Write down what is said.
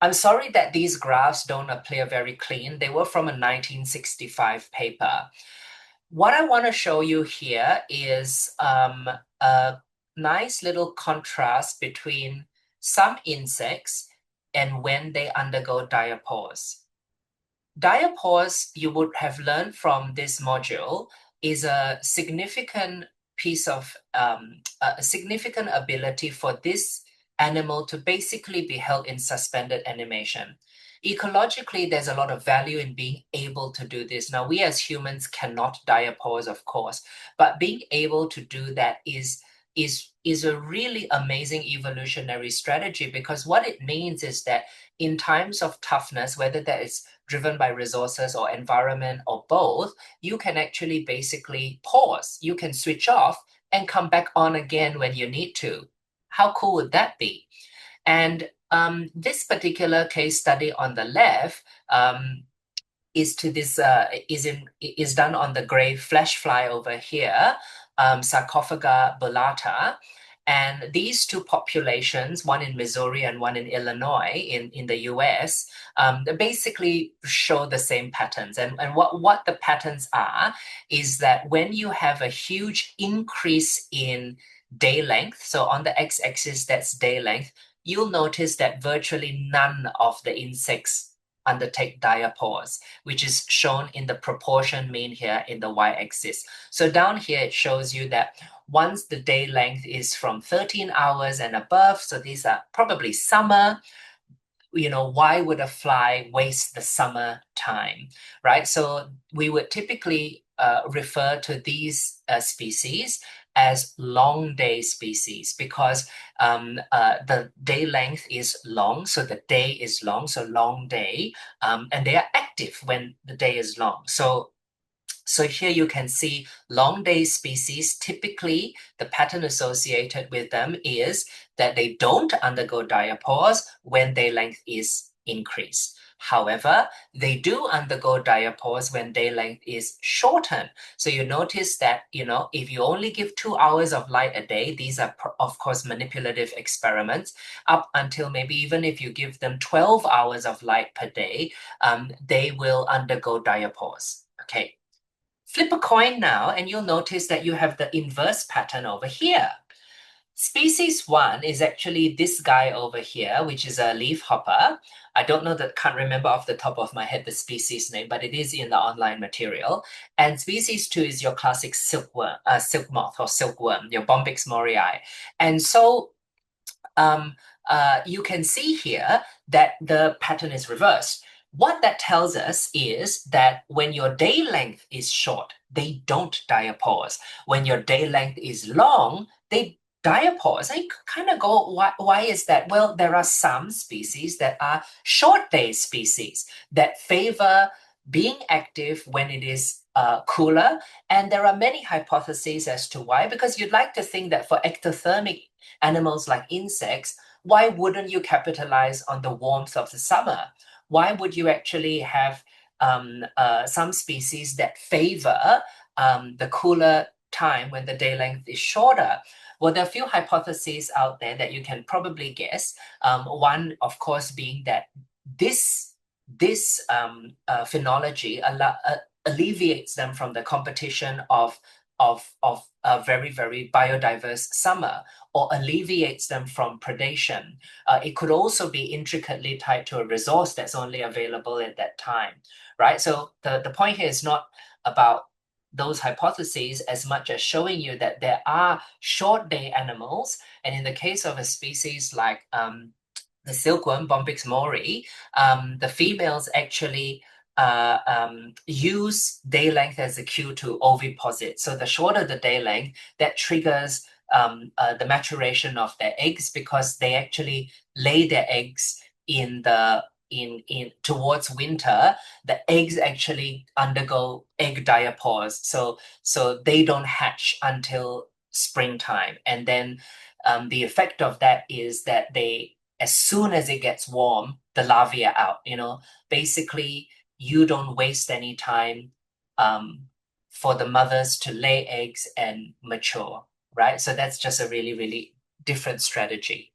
I'm sorry that these graphs don't appear very clean. They were from a 1965 paper. What I want to show you here is a nice little contrast between some insects and when they undergo diapause. Diapause, you would have learned from this module, is a significant piece of a significant ability for this animal to basically be held in suspended animation. Ecologically, there's a lot of value in being able to do this. Now, we as humans cannot diapause, of course, but being able to do that is a really amazing evolutionary strategy, because what it means is that in times of toughness, whether that is driven by resources or environment or both, you can actually basically pause. You can switch off and come back on again when you need to. How cool would that be? And this particular case study on the left is to this is done on the gray flesh fly over here, Sarcophaga bullata. And these two populations, one in Missouri and one in Illinois in the US, they basically show the same patterns. And what the patterns are is that when you have a huge increase in day length, so on the x-axis, that's day length, you'll notice that virtually none of the insects undertake diapause, which is shown in the proportion mean here in the y-axis. So down here, it shows you that once the day length is from 13 hours and above, so these are probably summer, why would a fly waste the summer time, right? So we would typically refer to these species as long day species, because the day length is long, so the day is long, so long day, and they are active when the day is long. So here you can see long day species, typically the pattern associated with them is that they don't undergo diapause when day length is increased. However, they do undergo diapause when day length is shortened. So you notice that, if you only give 2 hours of light a day, these are, of course, manipulative experiments, up until maybe even if you give them 12 hours of light per day, they will undergo diapause. Okay. Flip a coin now, and you'll notice that you have the inverse pattern over here. Species one is actually this guy over here, which is a leaf hopper. I don't know that, can't remember off the top of my head the species name, but it is in the online material. And species two is your classic silkworm, silk moth or silkworm, your Bombyx morii. And so you can see here that the pattern is reversed. What that tells us is that when your day length is short, they don't diapause. When your day length is long, they diapause. I kind of go, why is that? Well, there are some species that are short day species that favor being active when it is cooler. And there are many hypotheses as to why, because you'd like to think that for ectothermic animals like insects, why wouldn't you capitalize on the warmth of the summer? Why would you actually have some species that favor the cooler time when the day length is shorter? Well, there are a few hypotheses out there that you can probably guess. One, of course, being that this phenology alleviates them from the competition of a very, very biodiverse summer, or alleviates them from predation. It could also be intricately tied to a resource that's only available at that time, right? So the point here is not about those hypotheses as much as showing you that there are short day animals. And in the case of a species like the silkworm, Bombyx morii, the females actually use day length as a cue to oviposit. So the shorter the day length, that triggers the maturation of their eggs, because they actually lay their eggs in the in towards winter. The eggs actually undergo egg diapause, so they don't hatch until springtime. And then the effect of that is that they, as soon as it gets warm, the larvae are out. Basically, you don't waste any time for the mothers to lay eggs and mature, right? So that's just a really, really different strategy.